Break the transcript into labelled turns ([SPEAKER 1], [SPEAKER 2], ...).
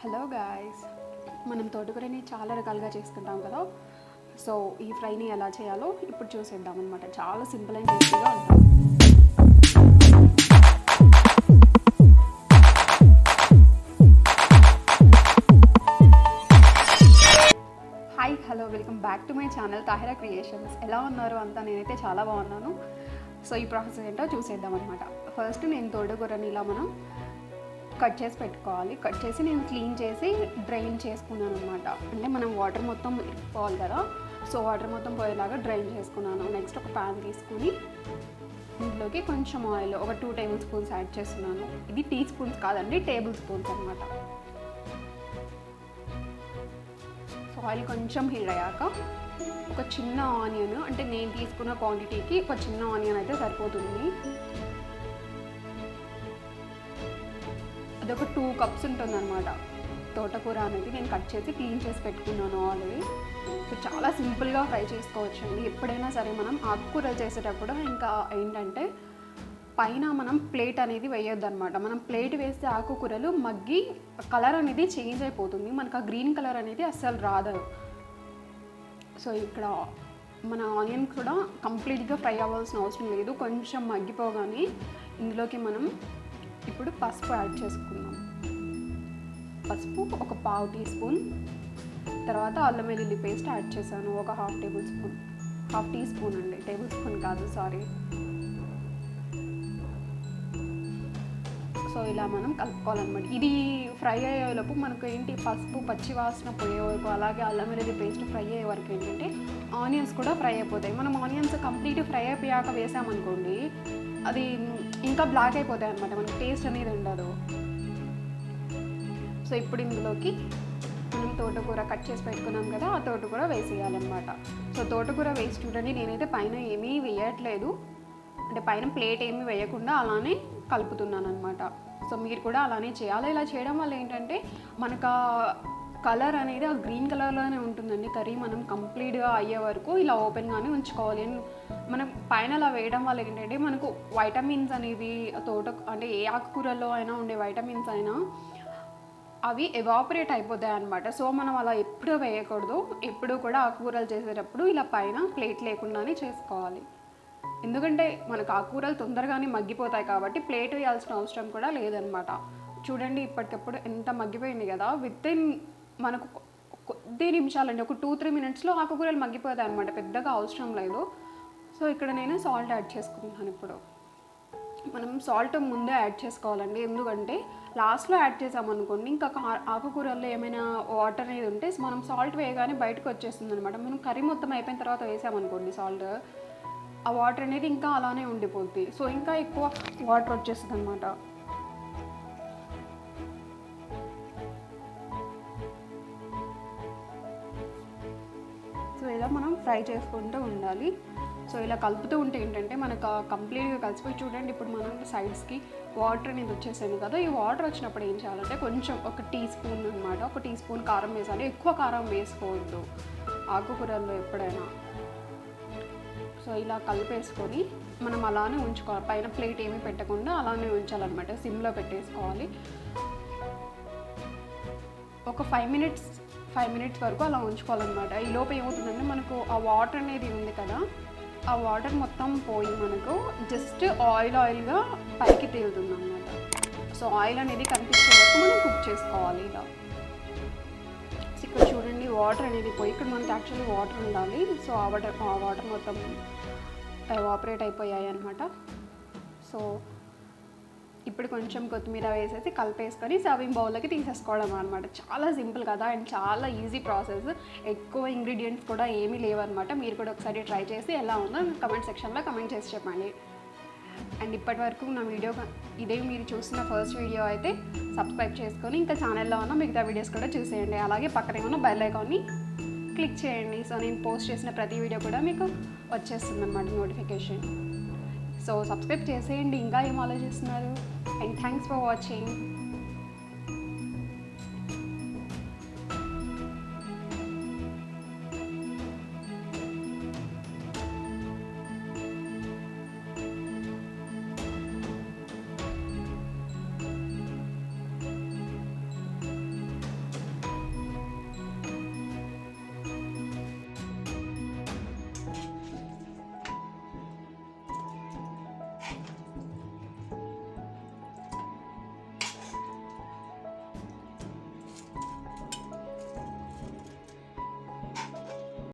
[SPEAKER 1] Hello guys, మనం తోటకూరని చాలా రకాలుగా చేసుకుంటాం కదా. సో ఈ ఫ్రైని ఎలా చేయాలో ఇప్పుడు చూసేద్దాం అనమాట. చాలా సింపుల్ అండ్ టేస్టీగా ఉంటుంది. Hi, hello, welcome back to my channel Tahira creations. ఎలా ఉన్నారు అంతా? నేనైతే చాలా బాగున్నాను. సో ఈ ప్రాసెస్ ఏంటో చూసేద్దాం అనమాట. ఫస్ట్ నేను తోటకూరని ఇలా మనం కట్ చేసి పెట్టుకోవాలి. కట్ చేసి నేను క్లీన్ చేసి డ్రైన్ చేసుకున్నాను అనమాట. అంటే మనం వాటర్ మొత్తం పోవాలి కదా, సో వాటర్ మొత్తం పోయేలాగా డ్రైన్ చేసుకున్నాను. నెక్స్ట్ ఒక ప్యాన్ తీసుకుని ఇందులోకి కొంచెం ఆయిల్, ఒక 2 టేబుల్ స్పూన్స్ యాడ్ చేస్తున్నాను. ఇది టీ స్పూన్స్ కాదండి, టేబుల్ స్పూన్స్ అనమాట. సో ఆయిల్ కొంచెం హీట్ అయ్యాక ఒక చిన్న ఆనియన్, అంటే నేను తీసుకున్న క్వాంటిటీకి ఒక చిన్న ఆనియన్ అయితే సరిపోతుంది. అదొక 2 కప్స్ ఉంటుందన్నమాట. తోటకూర అనేది నేను కట్ చేసి క్లీన్ చేసి పెట్టుకున్నాను ఆల్రెడీ. సో చాలా సింపుల్గా ఫ్రై చేసుకోవచ్చు అండి. ఎప్పుడైనా సరే మనం ఆకుకూరలు చేసేటప్పుడు ఇంకా ఏంటంటే పైన మనం ప్లేట్ అనేది వేయొద్దు అనమాట. మనం ప్లేట్ వేస్తే ఆకుకూరలు మగ్గి కలర్ అనేది చేంజ్ అయిపోతుంది. మనకు ఆ గ్రీన్ కలర్ అనేది అస్సలు రాదు. సో ఇక్కడ మన ఆనియన్ కూడా కంప్లీట్గా ఫ్రై అవ్వాల్సిన అవసరం లేదు. కొంచెం మగ్గిపోగానే ఇందులోకి మనం ఇప్పుడు పసుపు యాడ్ చేసుకుందాం. పసుపు ఒక 1/2 టీ స్పూన్. తర్వాత అల్లం వెల్లుల్లి పేస్ట్ యాడ్ చేశాను, ఒక 1/2 టేబుల్ స్పూన్. 1/2 టీ స్పూన్ అండి, టేబుల్ స్పూన్ కాదు, సారీ. సో ఇలా మనం కలుపుకోవాలన్నమాట. ఇది ఫ్రై అయ్యేలోపు మనకు ఏంటి, పసుపు పచ్చి వాసన పోయే వరకు, అలాగే అల్లం వెల్లుల్లి పేస్ట్ ఫ్రై అయ్యే వరకు ఏంటంటే ఆనియన్స్ కూడా ఫ్రై అయిపోతాయి. మనం ఆనియన్స్ కంప్లీట్ ఫ్రై అయిపోయాక వేసామనుకోండి, అది ఇంకా బ్లాక్ అయిపోతాయి అనమాట, మనకి టేస్ట్ అనేది ఉండదు. సో ఇప్పుడు ఇందులోకి మనం తోటకూర కట్ చేసి పెట్టుకున్నాం కదా, ఆ తోటకూర వేసేయాలన్నమాట. సో తోటకూర వేసి చూడండి, నేనైతే పైన ఏమీ వేయట్లేదు, అంటే పైన ప్లేట్ ఏమీ వేయకుండా అలానే కలుపుతున్నాను అనమాట. సో మీరు కూడా అలానే చేయాలి. ఇలా చేయడం వల్ల ఏంటంటే మనకు కలర్ అనేది ఆ గ్రీన్ కలర్లోనే ఉంటుందండి. కర్రీ మనం కంప్లీట్గా అయ్యే వరకు ఇలా ఓపెన్గానే ఉంచుకోవాలి. మనం పైన అలా వేయడం వల్ల ఏంటంటే మనకు వైటమిన్స్ అనేవి అంటే ఏ ఆకుకూరల్లో అయినా ఉండే వైటమిన్స్ అయినా అవి ఎవాపరేట్ అయిపోతాయి అన్నమాట. సో మనం అలా ఎప్పుడూ వేయకూడదు. ఎప్పుడు కూడా ఆకుకూరలు చేసేటప్పుడు ఇలా పైన ప్లేట్ లేకుండానే చేసుకోవాలి. ఎందుకంటే మనకు ఆకుకూరలు తొందరగానే మగ్గిపోతాయి కాబట్టి ప్లేట్ వేయాల్సిన అవసరం కూడా లేదనమాట. చూడండి ఇప్పటికప్పుడు ఎంత మగ్గిపోయింది కదా. వితిన్ మనకు కొద్ది నిమిషాలండి, ఒక 2-3 మినిట్స్లో ఆకుకూరలు మగ్గిపోతాయి అనమాట, పెద్దగా అవసరం లేదు. సో ఇక్కడ నేను సాల్ట్ యాడ్ చేసుకుంటాను. ఇప్పుడు మనం సాల్ట్ ముందే యాడ్ చేసుకోవాలండి, ఎందుకంటే లాస్ట్లో యాడ్ చేసామనుకోండి ఇంకా ఆకుకూరల్లో ఏమైనా వాటర్ అనేది ఉంటే మనం సాల్ట్ వేయగానే బయటకు వచ్చేస్తుంది అనమాట. మనం కర్రీ మొత్తం అయిపోయిన తర్వాత వేసామనుకోండి సాల్ట్, ఆ వాటర్ అనేది ఇంకా అలానే ఉండిపోద్ది. సో ఇంకా ఎక్కువ వాటర్ వచ్చేస్తుంది అనమాట. సో ఇలా మనం ఫ్రై చేసుకుంటూ ఉండాలి. సో ఇలా కలుపుతూ ఉంటే ఏంటంటే మనకు కంప్లీట్గా కలిసిపోయి, చూడండి ఇప్పుడు మనం సైడ్స్కి వాటర్ అనేది వచ్చేసాను కదా. ఈ వాటర్ వచ్చినప్పుడు ఏం చేయాలంటే కొంచెం ఒక టీ స్పూన్ అనమాట, ఒక టీ స్పూన్ కారం వేసాలి. ఎక్కువ కారం వేసుకోవద్దు ఆకుకూరల్లో ఎప్పుడైనా. సో ఇలా కలిపేసుకొని మనం అలానే ఉంచుకోవాలి. పైన ప్లేట్ ఏమీ పెట్టకుండా అలానే ఉంచాలన్నమాట, సిమ్లో పెట్టేసుకోవాలి. ఒక 5 మినిట్స్ వరకు అలా ఉంచుకోవాలన్నమాట. ఈ లోపు ఏమవుతుందంటే మనకు ఆ వాటర్ అనేది ఉంది కదా, ఆ వాటర్ మొత్తం పోయి మనకు జస్ట్ ఆయిల్గా పైకి తేలుతుంది అన్నమాట. సో ఆయిల్ అనేది కనిపించే వరకు మనం కుక్ చేసుకోవాలి ఇలా. ఇక్కడ చూడండి వాటర్ అనేది పోయి, ఇక్కడ మనకి యాక్చువల్లీ వాటర్ ఉండాలి. సో ఆ వాటర్ మొత్తం ఎవాపరేట్ అయిపోయాయి అనమాట. సో ఇప్పుడు కొంచెం కొత్తిమీర వేసేసి కలిపేసుకొని సర్వింగ్ బౌల్లోకి తీసేసుకోవడం అనమాట. చాలా సింపుల్ కదా, అండ్ చాలా ఈజీ ప్రాసెస్. ఎక్కువ ఇంగ్రీడియంట్స్ కూడా ఏమీ లేవన్నమాట. మీరు కూడా ఒకసారి ట్రై చేసి ఎలా ఉందో కమెంట్ సెక్షన్లో కమెంట్ చేసి చెప్పండి. అండ్ ఇప్పటి వరకు నా వీడియో ఇదే మీరు చూసిన ఫస్ట్ వీడియో అయితే సబ్స్క్రైబ్ చేసుకొని ఇంకా ఛానల్లో ఉన్న మిగతా వీడియోస్ కూడా చూసేయండి. అలాగే పక్కనే ఉన్న బెల్ ఐకాన్ని క్లిక్ చేయండి. సో నేను పోస్ట్ చేసిన ప్రతి వీడియో కూడా మీకు వచ్చేస్తుంది అన్నమాట నోటిఫికేషన్. సో సబ్స్క్రైబ్ చేసేయండి, ఇంకా ఏం ఆలోచిస్తున్నారు. And thanks for watching.